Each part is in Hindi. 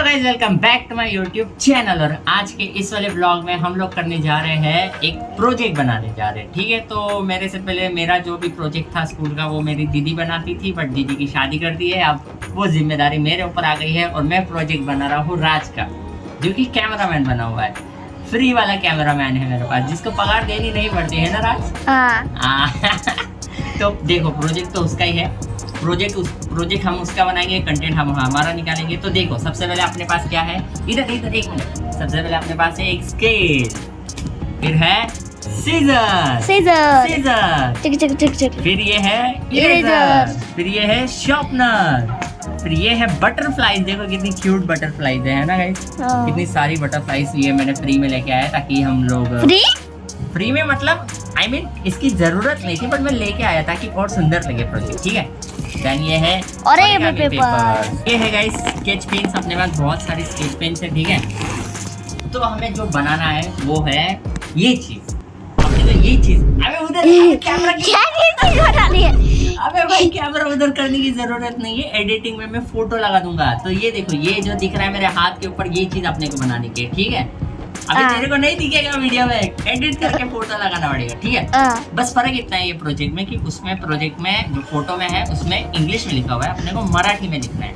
Guys welcome back to my YouTube channel. और आज के इस वाले ब्लॉग में हम लोग करने जा रहे हैं, एक प्रोजेक्ट बनाने जा रहे हैं। ठीक है, तो मेरे से पहले मेरा जो भी प्रोजेक्ट था स्कूल का वो मेरी दीदी बनाती थी, बट दीदी की शादी कर दी है। अब वो जिम्मेदारी मेरे ऊपर आ गई है और मैं प्रोजेक्ट बना रहा हूँ राज का, जो कि कैमरामैन बना हुआ है। फ्री वाला कैमरामैन है मेरे पास, जिसको पगार देनी नहीं पड़ती है ना राज। तो देखो प्रोजेक्ट तो उसका ही है। प्रोजेक्ट हम उसका बनाएंगे, कंटेंट हम हमारा निकालेंगे। तो देखो सबसे पहले अपने पास क्या है, इधर एक मिनट। सबसे पहले अपने पास है एक स्केल, फिर है सीजर, फिर ये है इरेजर, फिर ये है शार्पनर, फिर ये है बटरफ्लाइज। देखो कितनी क्यूट बटरफ्लाइज है ना गाइस। कितनी सारी बटरफ्लाइज ये मैंने फ्री में लेके आया, ताकि हम लोग फ्री में मतलब I mean, इसकी जरूरत नहीं थी, बट मैं लेके आया ताकि और सुंदर लगे प्रोजेक्ट। ठीक है, देन ये है और पेपर। ये है गाइस स्केच पेन्स। अपने पास बहुत सारी स्केच पेन्स है। ठीक है, तो हमें जो बनाना है वो है ये चीज। हमने तो ये चीज अबे उधर कैमरा अबे भाई कैमरा उधर करने की जरूरत नहीं है। एडिटिंग में मैं फोटो लगा दूंगा। तो ये देखो, ये जो दिख रहा है मेरे हाथ के ऊपर, ये चीज अपने को बनाने की है। ठीक है, अभी तेरे को नहीं दिखेगा वीडियो में, एडिट करके फोटो लगाना पड़ेगा। ठीक है, बस फर्क इतना है ये प्रोजेक्ट में कि उसमें प्रोजेक्ट में जो फोटो में है उसमें इंग्लिश में लिखा हुआ है, अपने को मराठी में लिखना है।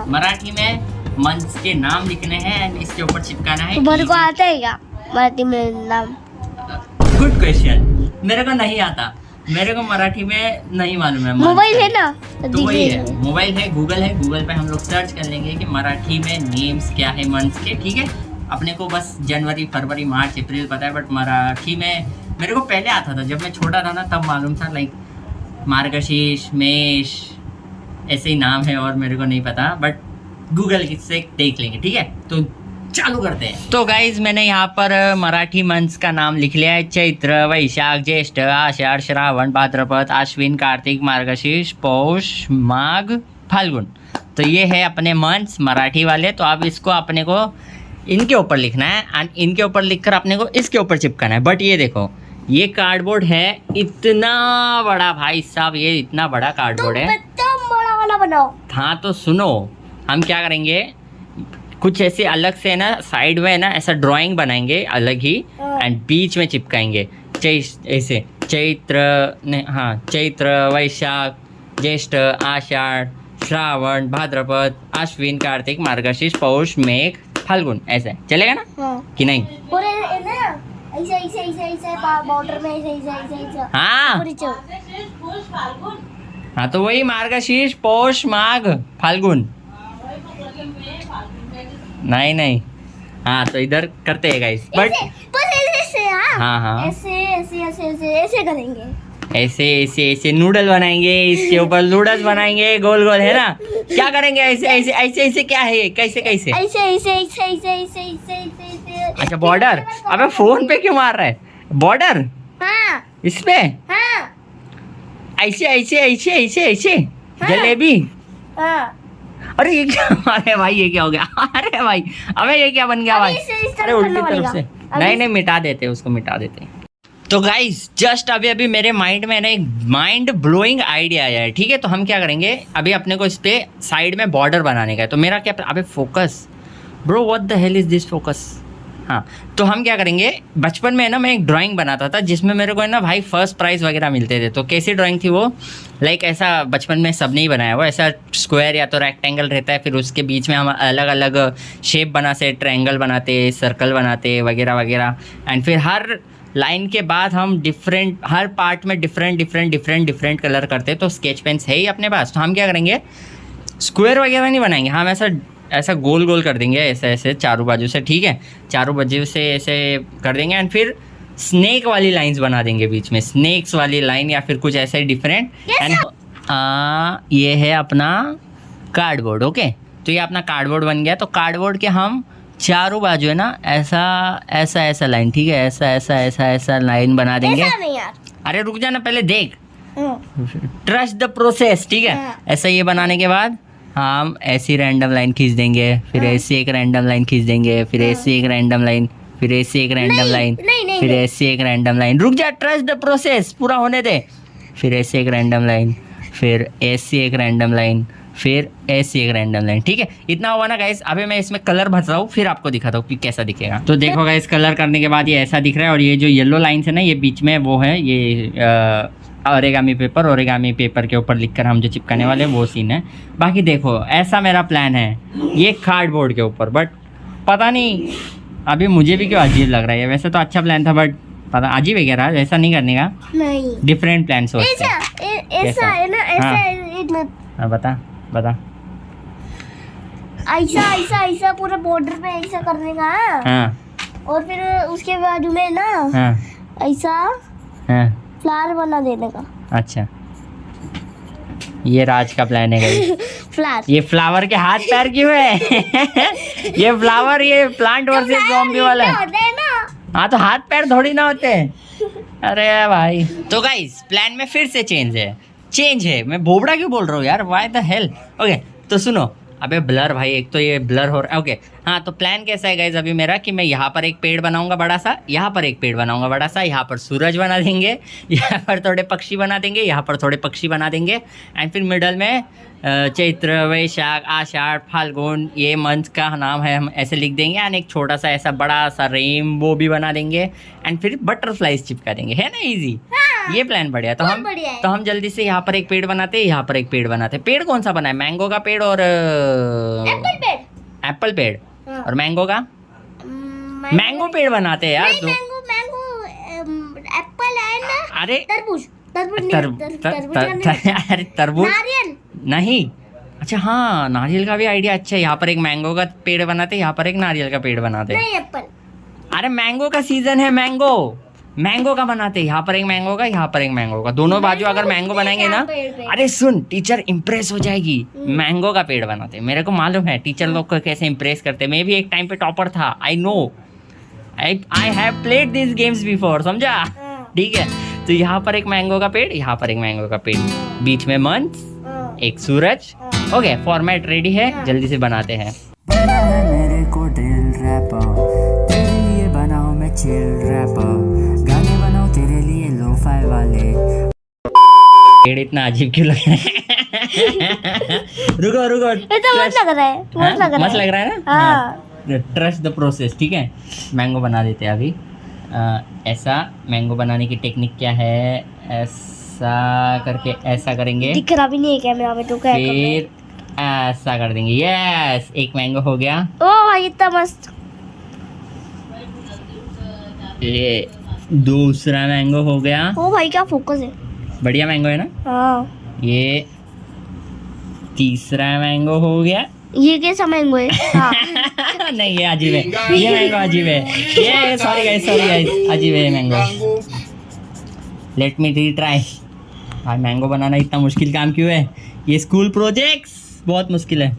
मराठी में मंच के नाम लिखने हैं, इसके ऊपर चिपकाना है। तुम्हारे को आता है क्या मराठी में नाम? गुड क्वेश्चन, मेरे को नहीं आता। मेरे को मराठी में नहीं मालूम है। मोबाइल है ना, तो वही है, मोबाइल है, गूगल पे हम लोग सर्च कर लेंगे कि मराठी में नेम्स क्या है मंथ्स के। ठीक है, अपने को बस जनवरी, फरवरी, मार्च, अप्रैल पता है, बट मराठी में मेरे को पहले आता था। जब मैं छोटा था ना तब मालूम था, लाइक मार्गशीर्ष, मेष, ऐसे ही नाम है और मेरे को नहीं पता, बट गूगल से देख लेंगे। ठीक है, तो चालू करते हैं। तो गाइज मैंने यहाँ पर मराठी मंथ्स का नाम लिख लिया है। चैत्र, वैशाख, ज्येष्ठ, आषाढ़, श्रावण, भाद्रपद, आश्विन, कार्तिक, मार्गशीर्ष, पौष, माघ, फाल्गुन। तो ये है अपने मंथ्स मराठी वाले। तो अब इसको अपने को इनके ऊपर लिखना है एंड इनके ऊपर लिखकर अपने को इसके ऊपर चिपकाना है। बट ये देखो, ये कार्डबोर्ड है इतना बड़ा भाई साहब, ये इतना बड़ा कार्डबोर्ड है। बड़ा वाला बनाओ। हाँ, तो सुनो, हम क्या करेंगे, कुछ ऐसे अलग से ना साइड में ना ऐसा ड्राइंग बनाएंगे अलग ही, एंड बीच में चिपकाएंगे ऐसे चैत्र, वैशाख, ज्येष्ठ, आषाढ़, श्रावण, भाद्रपद, आश्विन, कार्तिक, मार्गशीर्ष, पौष, मेघ, फाल्गुन। ऐसे चलेगा ना? कि नहीं? बॉर्डर में ऐसे। हाँ, तो वही मार्गशीर्ष, पौष, माघ, फाल्गुन। नहीं, हाँ तो इधर करते हैं गाइस, बट ऐसे करेंगे। ऐसे नूडल बनाएंगे, इसके ऊपर नूडल्स बनाएंगे, गोल है ना। क्या करेंगे ऐसे क्या है, कैसे ऐसे। अच्छा बॉर्डर। अबे फोन पे क्यों मार रहा है? बॉर्डर इस पे ऐसे जलेबी। अरे ये क्या? अरे भाई ये क्या हो गया? अरे भाई अबे ये क्या बन गया भाई? अरे उल्टी तरफ से नहीं, मिटा देते उसको, मिटा देते। तो गाइस जस्ट अभी मेरे माइंड में ना एक माइंड ब्लोइंग आइडिया आया है। ठीक है, तो हम क्या करेंगे, अभी अपने को इस पे साइड में बॉर्डर बनाने का है। तो मेरा क्या, अबे focus bro, what the hell is this focus. हाँ, तो हम क्या करेंगे, बचपन में ना मैं एक ड्राइंग बनाता था जिसमें मेरे को है ना भाई फर्स्ट प्राइज़ वगैरह मिलते थे। तो कैसी ड्राइंग थी वो, लाइक ऐसा बचपन में सबने ही बनाया, वो ऐसा स्क्वायर या तो रेक्टेंगल रहता है, फिर उसके बीच में हम अलग अलग शेप बनाते, ट्रायंगल बनाते, सर्कल बनाते वगैरह वगैरह। एंड फिर हर लाइन के बाद हम हर पार्ट में डिफरेंट कलर करते। तो स्केच पेन्स है ही अपने पास। तो हम क्या करेंगे, स्क्वायर वगैरह नहीं बनाएंगे, हम ऐसा गोल कर देंगे, ऐसे चारों बाजू से। ठीक है, चारों बाजू से ऐसे कर देंगे एंड फिर स्नेक वाली लाइंस बना देंगे बीच में, स्नेक्स वाली लाइन या फिर कुछ ऐसे डिफरेंट। एंड ये है अपना कार्डबोर्ड। ओके, तो ये अपना कार्डबोर्ड बन गया। तो कार्डबोर्ड के हम चारों बाजू है ना ऐसा लाइन, ठीक है, ऐसा लाइन बना देंगे। अरे रुक जाना, पहले देख, ट्रस्ट द प्रोसेस। ठीक है, ऐसा ये बनाने के बाद हम ऐसी रैंडम लाइन खींच देंगे, फिर ऐसी एक रैंडम लाइन खींच देंगे, फिर ऐसी एक रैंडम लाइन, फिर ऐसी एक रैंडम लाइन, फिर ऐसी एक रैंडम लाइन। रुक जा, ट्रस्ट द प्रोसेस, पूरा होने दे। फिर ऐसी एक रैंडम लाइन, फिर ऐसी एक रैंडम लाइन, फिर ऐसी एक रैंडम लाइन, ठीक है। इतना हुआ ना गाइस। अभी मैं इसमें कलर भर रहा हूँ, फिर आपको दिखाता हूँ कि कैसा दिखेगा। तो देखो गाइस, कलर करने के बाद ये ऐसा दिख रहा है, और ये जो येलो लाइन है ना, ये बीच में वो है, ये ओरिगामी पेपर के ऊपर लिखकर हम जो चिपकाने वाले हैं वो सीन है। बाकी देखो, ऐसा मेरा प्लान है, ये कार्डबोर्ड के ऊपर, बट पता नहीं अभी मुझे भी क्यों अजीब लग रहा है। वैसे तो अच्छा प्लान था, बट पता अजीब है क्या रहा, ऐसा नहीं करने का, नहीं डिफरेंट प्लान सोचते हैं। ऐसा है ना, ऐसा हाँ, बता ऐसा ऐसा ऐसा पूरे बॉर्डर पे ऐसा करने का। हाँ और फिर उसके बाजू में ना हाँ ऐसा हाँ, फ्लावर बना देने का। अच्छा, ये राज का प्लान है गाइस। फ्लावर, ये फ्लावर के हाथ पैर क्यों है? ये फ्लावर, ये प्लांट वर्सेस ज़ॉम्बी वाला है। होते हैं ना। हाँ, तो हाथ पैर थोड़ी ना होते हैं। अरे भाई, तो गाइस प्लान में फिर से चेंज है। मैं बोबड़ा क्यों बोल रहा हूँ यार, व्हाई द हेल। ओके, तो सुनो, अबे ब्लर भाई, एक तो ये ब्लर हो रहा है। ओके हाँ, तो प्लान कैसा है गाइज अभी मेरा, कि मैं यहाँ पर एक पेड़ बनाऊंगा बड़ा सा, यहाँ पर एक पेड़ बनाऊंगा बड़ा सा, यहाँ पर सूरज बना देंगे, यहाँ पर थोड़े पक्षी बना देंगे, यहाँ पर थोड़े पक्षी बना देंगे, एंड फिर मिडल में चैत्र, वैशाख, आषाढ़, फाल्गुन, ये मंथ का नाम है, हम ऐसे लिख देंगे, एंड एक छोटा सा ऐसा बड़ा सा रेनबो भी बना देंगे, एंड फिर बटरफ्लाइज चिपका देंगे। है ना इजी? ये प्लान बढ़िया। तो हम जल्दी से यहाँ पर एक पेड़ बनाते हैं, यहाँ पर एक पेड़ बनाते हैं। पेड़ कौन सा बनाए? मैंगो का पेड़ और एप्पल पेड़ हाँ। और मैंगो का मैंगो पेड़ बनाते हैं यार। नहीं, एप्पल है ना। अरे तरबूज अरे तरबूज नारियल नहीं। अच्छा हाँ, नारियल का भी आइडिया अच्छा है। यहाँ पर एक मैंगो का पेड़ बनाते, यहाँ पर एक नारियल का पेड़ बनाते। नहीं, एप्पल। अरे मैंगो का सीजन है, मैंगो का बनाते, यहाँ पर एक मैंगो का, यहाँ पर एक मैंगो का, दोनों बाजू अगर मैंगो बनाएंगे ना, अरे सुन, टीचर इम्प्रेस हो जाएगी। मैंगो का पेड़ बनाते, मेरे को मालूम है टीचर लोग को कैसे इम्प्रेस करते। मैं भी एक टाइम पे टॉपर था, I know, I have played this games before, समझा? ठीक है, तो यहाँ पर एक मैंगो का पेड़, यहाँ पर एक मैंगो का पेड़, बीच में मंथ, एक सूरज। ओके, फॉर्मेट रेडी है, जल्दी से बनाते हैं। मेरे को ड्रिल रैपर, तेरे लिए बनाऊं मैं चिल रैपर, गाने बनाऊं तेरे लिए लो-फाई वाले। पेड़ इतना अजीब क्यों लग रहा है? रुको, मस्त लग रहा है, मस्त लग रहा है ना? ट्रस्ट द प्रोसेस, ठीक है। मैंगो बना देते हैं अभी। ऐसा मैंगो बनाने की टेक्निक क्या है? ऐसा करके ऐसा करेंगे, दिख रहा भी नहीं है कैमरा में, तो क्या फिर ऐसा कर देंगे। यस, एक मैंगो हो गया। ओ भाई, इतना मस्त। ये दूसरा मैंगो हो गया। ओ भाई, क्या फोकस है, बढ़िया मैंगो है ना? हाँ। ये तीसरा मैंगो हो गया। ये कैसा मैंगो है? हाँ। नहीं, ये अजीब है, ये मैंगो अजीब है। ये सॉरी गाइस, अजीब है ये मैंगो। Let me retry. भाई मैंगो बनाना इतना मुश्किल काम क्यों है? ये स्कूल प्रोजेक्ट्स बहुत मुश्किल है।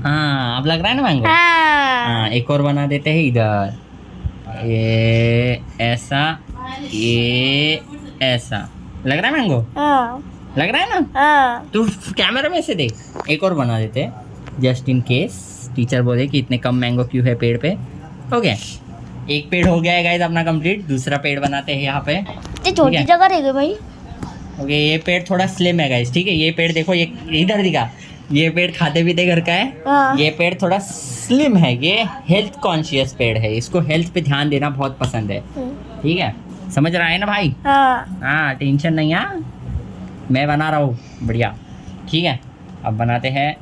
हाँ, अब लग रहा है ना मैंगो? हाँ, एक और बना देते हैं इधर। ये ऐसा, ये ऐसा लग रहा है मैंगो? लग रहा है ना? हाँ। तू कैमरा में से देख। एक और बना देते हैं, जस्ट इन केस टीचर बोले कि इतने कम मैंगो क्यों है पेड़ पे। हो गया, एक पेड़ हो गया है गाइस अपना कंप्लीट। दूसरा पेड़ बनाते हैं यहाँ पे। ये छोटी जगह रहेगी भाई। ओके, ये पेड़ थोड़ा स्लिम है गाइस, ठीक है। ये पेड़ देखो, ये इधर दिखा, ये पेड़ खाते पीते घर का है। हाँ। ये पेड़ थोड़ा स्लिम है, ये हेल्थ कॉन्शियस पेड़ है, इसको हेल्थ पे ध्यान देना बहुत पसंद है, ठीक है। समझ रहा है ना भाई? हाँ, टेंशन नहीं है, मैं बना रहा हूँ बढ़िया, ठीक है। अब बनाते हैं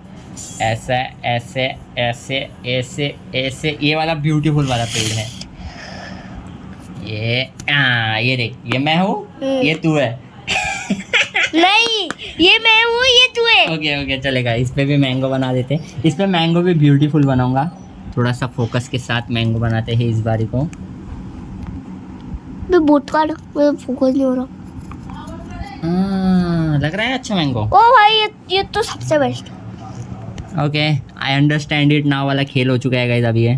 ऐसा, ऐसे ऐसे ऐसे ऐसे। ये वाला ब्यूटीफुल वाला पेड़ है ये देख, ये मैं हूँ, ये तू है। नहीं, ये मैं हूँ, ये तू है। ओके चलेगा। इस पे भी मैंगो बना देते हैं। इस पे मैंगो भी ब्यूटीफुल बनाऊंगा, थोड़ा सा फोकस के साथ मैंगो बनाते हैं इस बारी को। मैं बोट कार्ड, मैं फोकस नहीं हो रहा। लग रहा है अच्छा मैंगो। ओ भाई, ये तो सबसे best. Okay, I understand it now वाला खेल हो चुका है गाइस अभी।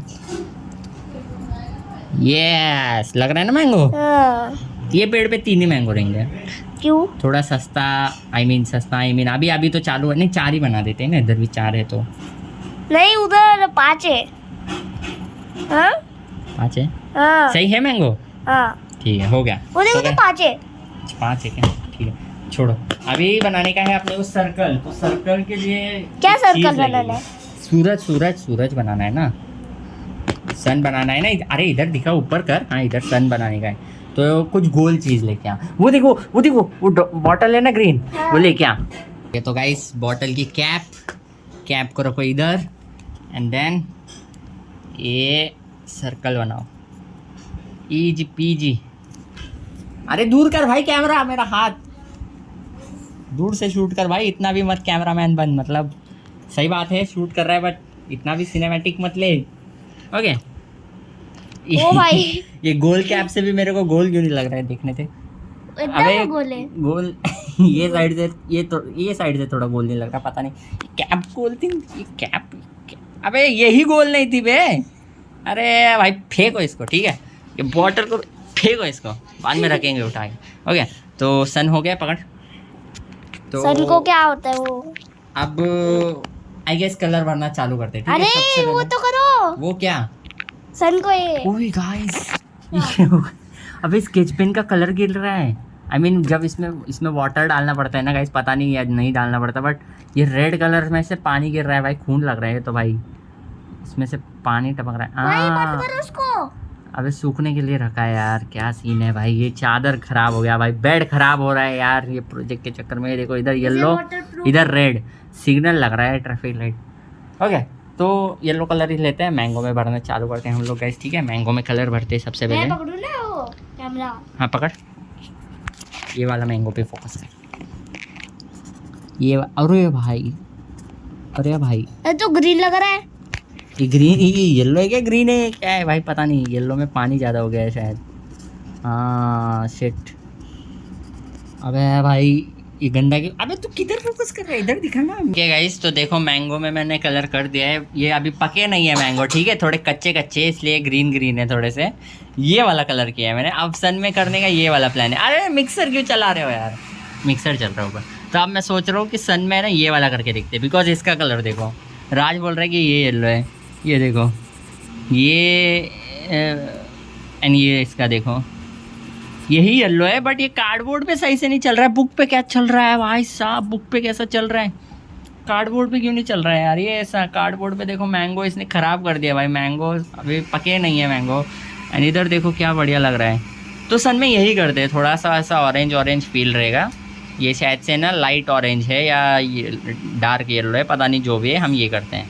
यस, लग रहा है ना मैंगो? ये पेड़ पे 3 ही मैंगो रहेंगे। क्यों? थोड़ा सस्ता, आई मीन अभी तो चालू है। नहीं, 4 ही बना देते हैं ना, इधर भी 4 है तो। नहीं, उधर 5 है। हाँ? 5 है? हाँ। सही है मैंगो? हाँ। ठीक है, हो गया। उधर 5 है। 5 है क्या? ठीक है, छोड़ो, अभी बनाने का है अपने को सर्कल। तो सर्कल के लिए क्या एक सर्कल चीज़ बनाना लगेगी। है? सूरज बनाना है ना, सन बनाना है ना। अरे इधर दिखा, ऊपर कर। हाँ इधर सन बनाने का है, तो कुछ गोल चीज़ लेके आ। वो देखो वो बॉटल है ना ग्रीन, वो लेके आ। ये तो गाइस बॉटल की कैप को रखो इधर, एंड देन ये सर्कल बनाओ। Easy PG. अरे दूर कर भाई कैमरा, मेरा हाथ दूर से शूट कर भाई, इतना भी मत कैमरामैन बन। मतलब सही बात है शूट कर रहा है, बट इतना भी सिनेमैटिक मत ले। ओके। ओ भाई ये गोल कैप से भी मेरे को गोल क्यों नहीं लग रहा है देखने से? इतना बोले गोल ये साइड से, ये साइड से थोड़ा गोल नहीं लग रहा, पता नहीं। कैप गोल थी ये कैप। अबे यही गोल नहीं थी बे। अरे भाई फेंको इसको, ठीक है? ये बॉटल को फेंको, इसको बाद में रखेंगे उठा के। ओके, तो सन हो गया, पकड़। तो सन को क्या होता है वो? अब आई गेस कलर भरना चालू करते हैं, ठीक है? अरे सबसे वो पहले तो करो, वो क्या? सन को ये। ओए गाइस अबे स्केच पेन का कलर गिर रहा है। आई मीन जब इसमें वाटर डालना पड़ता है ना गाइस, पता नहीं या नहीं डालना पड़ता, बट ये रेड कलर में से पानी गिर रहा है भाई, खून लग रहा है। तो भाई इसमें से पानी टपक रहा है। भाई बंद करो उसको। अबे सूखने के लिए रखा है यार, क्या सीन है भाई। ये चादर खराब हो गया भाई, बेड खराब हो रहा है यार ये प्रोजेक्ट के चक्कर में। देखो इधर येलो, इधर रेड, सिग्नल लग रहा है ट्रैफिक लाइट। ओके, तो येलो कलर ही लेते हैं, मैंगो में भरना चालू करते हैं हम लोग गाइस, ठीक है? मैंगो में कलर भरते हैं सबसे मैं पहले। पकड़ूं ना वो कैमरा? हाँ पकड़, ये वाला मैंगो पे फोकस कर। ये अरे भाई, अरे भाई ये तो ग्रीन लग रहा है। ये ग्रीन, ये येलो है क्या ग्रीन है क्या है भाई, पता नहीं। येलो में पानी ज़्यादा हो गया है शायद। हाँ शिट। अबे भाई ये गंदा क्यों? अबे तू किधर फोकस कर रहा है, इधर दिखा ना। ओके गाइस, तो देखो मैंगो में मैंने कलर कर दिया है। ये अभी पके नहीं है मैंगो, ठीक है? थोड़े कच्चे कच्चे, इसलिए ग्रीन ग्रीन है थोड़े से। ये वाला कलर किया है मैंने। अब सन में करने का ये वाला प्लान है। अरे मिक्सर क्यों चला रहे हो यार? मिक्सर चल रहा होगा। तो अब मैं सोच रहा हूँ कि सन में ना ये वाला करके देखते हैं, बिकॉज इसका कलर देखो। राज बोल रहा है कि ये येलो है, ये देखो ये, एंड ये इसका देखो यही येलो है, बट ये कार्डबोर्ड पे सही से नहीं चल रहा है। बुक पे क्या चल रहा है भाई साहब? बुक पे कैसा चल रहा है? कार्डबोर्ड पे क्यों नहीं चल रहा है यार ये ऐसा? कार्डबोर्ड पे देखो मैंगो इसने ख़राब कर दिया भाई। मैंगो अभी पके नहीं है मैंगो। एंड इधर देखो क्या बढ़िया लग रहा है। तो सन में यही करते हैं, थोड़ा सा ऐसा ऑरेंज फील रहेगा। ये शायद से ना लाइट ऑरेंज है या ये डार्क येलो है, पता नहीं, जो भी है हम ये करते हैं।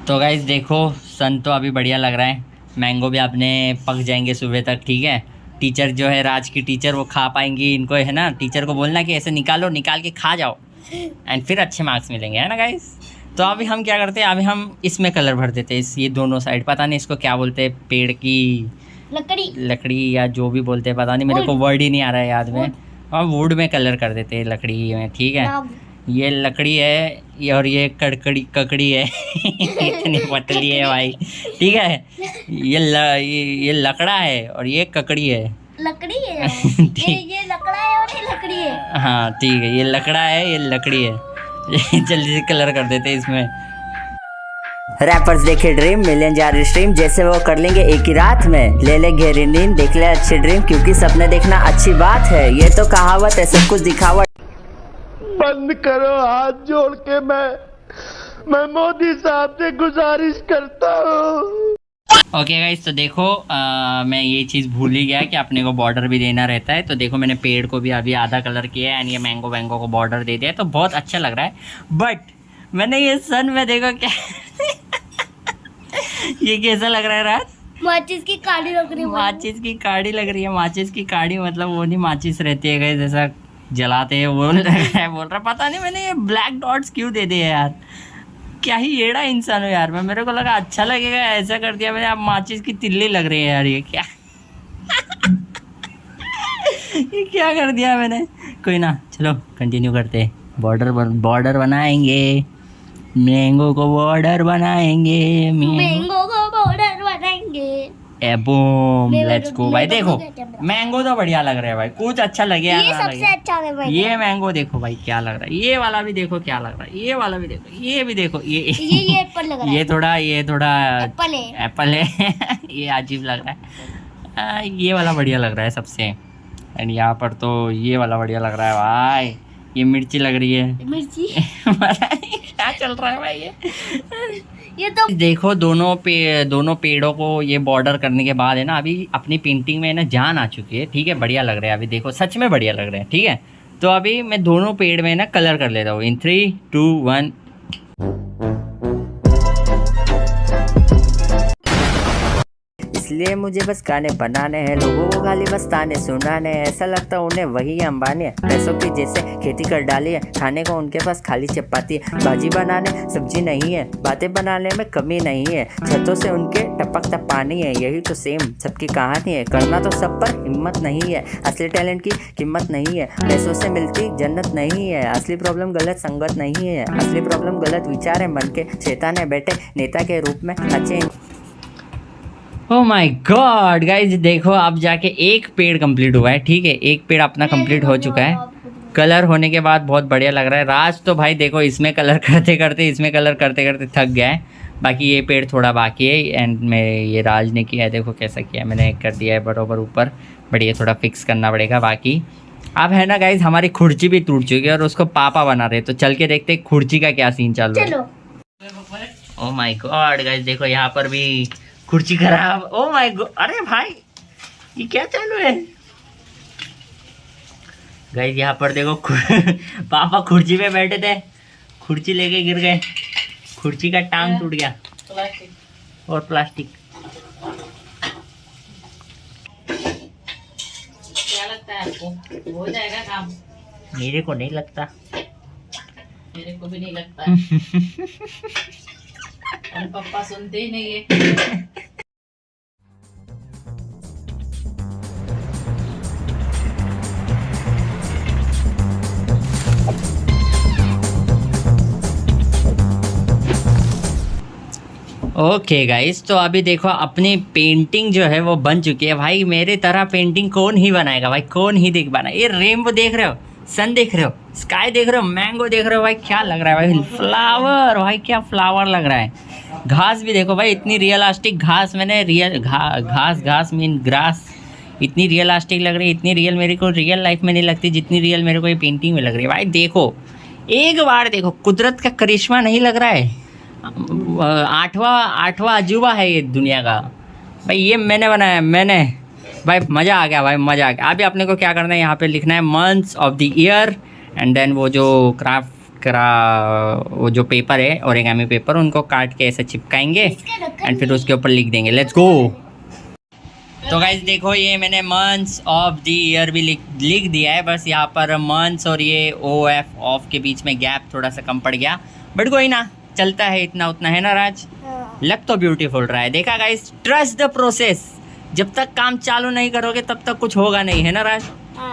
तो गाइस देखो सन तो अभी बढ़िया लग रहा है। मैंगो भी अपने पक जाएंगे सुबह तक, ठीक है? टीचर जो है, राज की टीचर, वो खा पाएंगी इनको, है ना? टीचर को बोलना कि ऐसे निकाल के खा जाओ, एंड फिर अच्छे मार्क्स मिलेंगे, है ना गाइस? तो अभी हम क्या करते हैं, अभी हम इसमें कलर भर देते हैं, इस ये दोनों साइड। पता नहीं इसको क्या बोलते हैं, पेड़ की लकड़ी या जो भी बोलते हैं, पता नहीं, मेरे को वर्ड ही नहीं आ रहा है याद में। और वुड में कलर कर देते हैं, लकड़ी में, ठीक है? ये लकड़ी है ये, और ये ककड़ी है इतनी पतली है भाई, ठीक है? ये लकड़ा है और ये ककड़ी है। लकड़ी है ये लकड़ा है और ये लकड़ी है। हाँ ठीक है, ये लकड़ा है, ये लकड़ी है जल्दी से कलर कर देते हैं इसमें। रैपर्स देखे ड्रीम, मिलियन जार स्ट्रीम, जैसे वो कर लेंगे एक ही रात में। ले ले गहरी नींद, देख ले अच्छी ड्रीम, क्योंकि सपने देखना अच्छी बात है। ये तो कहावत है, सब कुछ दिखावट। बंद करो हाथ जोड़ के, मैं मोदी साहब से गुजारिश करता हूँ। ओके गाइस, तो देखो मैं ये चीज़ भूल ही गया कि अपने को बॉर्डर भी देना रहता है। तो देखो मैंने पेड़ को भी अभी आधा कलर किया है, एंड ये मैंगो को बॉर्डर दे दिया है, तो बहुत अच्छा लग रहा है। बट मैंने ये सन में देखो क्या ये कैसा लग रहा है रात? माचिस की काड़ी लग रही है। माचिस की काड़ी लग रही है। माचिस की काड़ी मतलब वो नहीं, माचिस रहती है गाइस, जैसा जलाते हैं वो लग रहा है, बोल रहा पता नहीं मैंने ये ब्लैक डॉट्स क्यों दे दिए यार। क्या ही येड़ा इंसान हो यार मैं, मेरे को लगा अच्छा लगेगा, ऐसा कर दिया मैंने। अब माचिस की तिल्ली लग रही है यार, ये क्या ये क्या कर दिया मैंने। कोई ना, चलो कंटिन्यू करते। बॉर्डर बनाएंगे, मैंगो को बॉर्डर बनाएंगे, मैंगो को बॉर्डर बनाएंगे। बूम, लेट्स गो भाई। देखो मैंगो तो बढ़िया लग रहा है भाई, कुछ अच्छा लगे ये सबसे अच्छा है भाई। ये मैंगो देखो भाई क्या लग रहा है। ये वाला भी देखो क्या लग रहा है, ये वाला भी देखो, ये भी देखो, ये एप्पल लग रहा है। ये थोड़ा एप्पल है ये अजीब लग रहा है। ये वाला बढ़िया लग रहा है सबसे। एंड यहाँ पर तो ये वाला बढ़िया लग रहा है भाई, ये मिर्ची लग रही है। मिर्ची क्या चल रहा है भाई ये तो देखो दोनों पेड़ों को ये बॉर्डर करने के बाद है ना, अभी अपनी पेंटिंग में ना जान आ चुकी है। ठीक है, बढ़िया लग रहा है अभी, देखो सच में बढ़िया लग रहा है। ठीक है, तो अभी मैं दोनों पेड़ में ना कलर कर लेता हूँ इन 3, 2, 1। इसलिए मुझे बस गाने बनाने हैं, लोगों को खाली बस ताने सुनाने हैं। ऐसा लगता है उन्हें वही अंबानी है, पैसों की जैसे खेती कर डाली है। खाने को उनके पास खाली चपाती है, भाजी बनाने सब्जी नहीं है, बातें बनाने में कमी नहीं है। छतों से उनके टपकता पानी है, यही तो सेम सबकी कहानी है। करना तो सब पर हिम्मत नहीं है, असली टैलेंट की कीमत नहीं है। पैसों से मिलती जन्नत नहीं है, असली प्रॉब्लम गलत संगत नहीं है। असली प्रॉब्लम गलत विचार है, मन के शैतान है बैठे नेता के रूप में अच्छे। ओह माय गॉड गाइज, देखो अब जाके एक पेड़ कंप्लीट हुआ है। ठीक है, एक पेड़ अपना कंप्लीट हो चुका है। कलर होने के बाद बहुत बढ़िया लग रहा है। राज तो भाई देखो इसमें कलर करते करते थक गया है। बाकी ये पेड़ थोड़ा बाकी है एंड में ये राज ने किया है, देखो कैसा किया है, मैंने कर दिया है बराबर ऊपर। बट ये थोड़ा फिक्स करना पड़ेगा। बाकी अब है ना गाइज, हमारी खुर्ची भी टूट चुकी है और उसको पापा बना रहे, तो चल के देखते हैं खुर्ची का क्या सीन चालू है। ओह माय गॉड गाइज, देखो यहाँ पर भी कुर्सी खराब। ओ माय गॉड, अरे भाई ये क्या चालू है गाइस। यहाँ पर देखो पापा कुर्सी पे बैठे थे, कुर्सी लेके गिर गए, कुर्सी का टांग टूट गया। और प्लास्टिक क्या लगता है आपको हो जाएगा काम? मेरे को नहीं लगता। मेरे को भी नहीं लगता है। अरे पापा सुनते ही नहीं है। ओके गाइस, तो अभी देखो अपनी पेंटिंग जो है वो बन चुकी है। भाई मेरे तरह पेंटिंग कौन ही बनाएगा भाई, कौन ही देख पाना। ये रेनबो देख रहे हो, सन देख रहे हो, स्काई देख रहे हो, मैंगो देख रहे हो भाई, क्या लग रहा है भाई, फ्लावर भाई, क्या फ्लावर लग रहा है। घास भी देखो भाई, इतनी रियलिस्टिक घास मैंने घास मीन ग्रास इतनी रियलिस्टिक लग रही है, इतनी रियल मेरे को रियल लाइफ में नहीं लगती जितनी रियल मेरे को ये पेंटिंग में लग रही है। भाई देखो एक बार देखो, कुदरत का करिश्मा नहीं लग रहा है। आठवां अजूबा है ये दुनिया का भाई, ये मैंने बनाया, मैंने भाई मज़ा आ गया भाई, मज़ा आ गया। अभी अपने को क्या करना है, यहाँ पे लिखना है months of the year and then वो जो वो जो पेपर है ओरिगामी पेपर, उनको काट के ऐसे चिपकाएंगे एंड फिर उसके ऊपर लिख देंगे। Let's go. तो गाइज देखो ये मैंने मंथ्स ऑफ द ईयर भी लिख दिया है। बस यहाँ पर मंथ्स और ये OF ऑफ के बीच में गैप थोड़ा सा कम पड़ गया, बट कोई ना, चलता है, इतना उतना है ना राज। लग तो ब्यूटीफुल रहा है। देखा गाइस, ट्रस्ट द प्रोसेस। जब तक काम चालू नहीं करोगे तब तक कुछ होगा नहीं, है ना राज।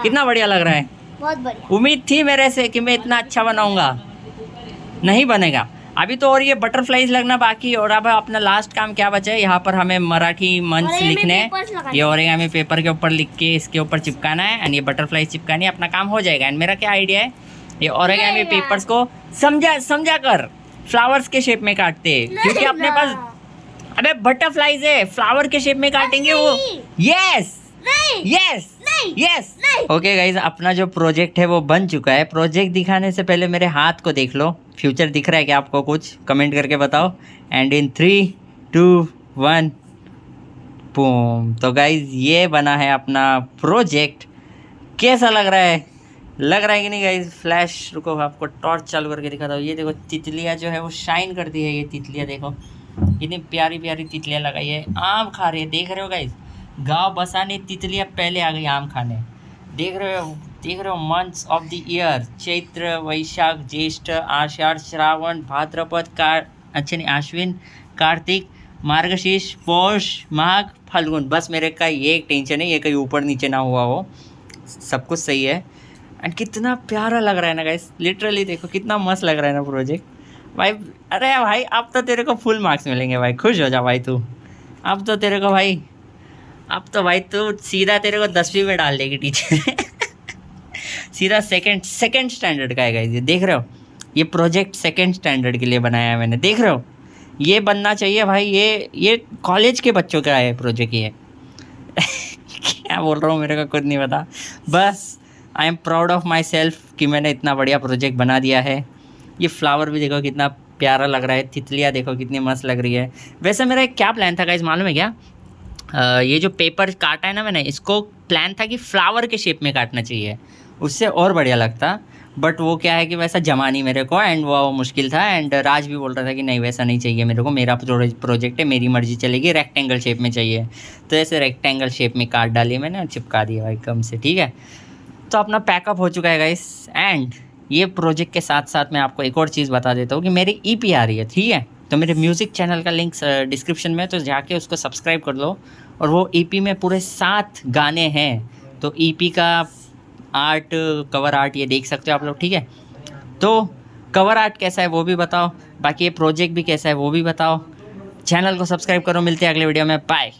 कितना बढ़िया लग रहा है, बहुत बढ़िया। उम्मीद थी मेरे से कि मैं इतना अच्छा बनाऊंगा, नहीं बनेगा अभी तो। और ये बटरफ्लाईज लगना बाकी है। और अब अपना लास्ट काम क्या बचा है, यहाँ पर हमें मराठी मंथ्स लिखने हैं। ये ओरिगामी पेपर के ऊपर लिख के इसके ऊपर चिपकाना है एंड ये बटरफ्लाई चिपकानी है, अपना काम हो जाएगा। एंड मेरा क्या आइडिया है, ये ओरिगामी पेपर्स को समझा कर फ्लावर्स के शेप में काटते हैं, क्योंकि अपने पास अबे बटरफ्लाईज है, फ्लावर के शेप में काटेंगे वो। Yes yes yes. Okay guys, अपना जो प्रोजेक्ट है वो बन चुका है। प्रोजेक्ट दिखाने से पहले मेरे हाथ को देख लो, फ्यूचर दिख रहा है क्या आपको, कुछ कमेंट करके बताओ। And in 3, 2, 1 boom. तो गाइज ये बना है अपना प्रोजेक्ट। कैसा लग रहा है, लग रहा है कि नहीं गाइज। फ्लैश, रुको आपको टॉर्च चालू करके दिखाता हूँ। ये देखो तितलियाँ जो है वो शाइन करती है। ये तितलियाँ देखो कितनी प्यारी प्यारी तितलियाँ लगाई है, आम खा रही है, देख रहे हो गाइज। गांव बसाने तितलियाँ पहले आ गई आम खाने, देख रहे हो। Months of the year, Chaitra, Vaishakh, Jyeshtha, Ashadh, Shravan, भाद्रपद, आश्विन, कार्तिक, मार्गशीर्ष, पौष, माघ, फाल्गुन। बस मेरे का ये एक टेंशन है, ये कहीं ऊपर नीचे ना हुआ हो, सब कुछ सही है। एंड कितना प्यारा लग रहा है ना गाइस, लिटरली देखो कितना मस्त लग रहा है ना प्रोजेक्ट भाई। अरे भाई अब तो तेरे को फुल मार्क्स मिलेंगे भाई, खुश हो जा भाई तू। अब तो तेरे को भाई, अब तो भाई तू सीधा तेरे को 10वीं में डाल देगी टीचर। सीधा सेकंड स्टैंडर्ड का है गाइस। ये देख रहे हो, ये प्रोजेक्ट सेकंड स्टैंडर्ड के लिए बनाया है मैंने, देख रहे हो। ये बनना चाहिए भाई, ये कॉलेज के बच्चों का है प्रोजेक्ट ये। क्या बोल रहा हूँ मेरे को खुद नहीं पता। बस I am proud of my self कि मैंने इतना बढ़िया प्रोजेक्ट बना दिया है। ये फ्लावर भी देखो कितना प्यारा लग रहा है, तितलियाँ देखो कितनी मस्त लग रही है। वैसे मेरा एक क्या प्लान था गाइस मालूम है क्या? ये जो पेपर काटा है ना मैंने, इसको प्लान था कि फ्लावर के शेप में काटना चाहिए, उससे और बढ़िया लगता। बट वो क्या है कि वैसा जमा नहीं मेरे को, एंड वो मुश्किल था। एंड राज भी बोल रहा था कि नहीं वैसा नहीं चाहिए मेरे को, मेरा प्रोजेक्ट है, मेरी मर्जी चलेगी, रेक्टेंगल शेप में चाहिए। तो ऐसे रेक्टेंगल शेप में काट डाली मैंने और चिपका दिया भाई कम से, ठीक है। तो अपना पैकअप हो चुका है गाइस। एंड ये प्रोजेक्ट के साथ साथ मैं आपको एक और चीज़ बता देता हूँ कि मेरी EP आ रही है, ठीक है। तो मेरे म्यूज़िक चैनल का लिंक डिस्क्रिप्शन में, तो जाके उसको सब्सक्राइब कर लो। और वो EP में पूरे 7 गाने हैं, तो EP का आर्ट, कवर आर्ट ये देख सकते हो आप लोग, ठीक है। तो कवर आर्ट कैसा है वो भी बताओ, बाकी ये प्रोजेक्ट भी कैसा है वो भी बताओ। चैनल को सब्सक्राइब करो, मिलते हैं अगले वीडियो में, बाय।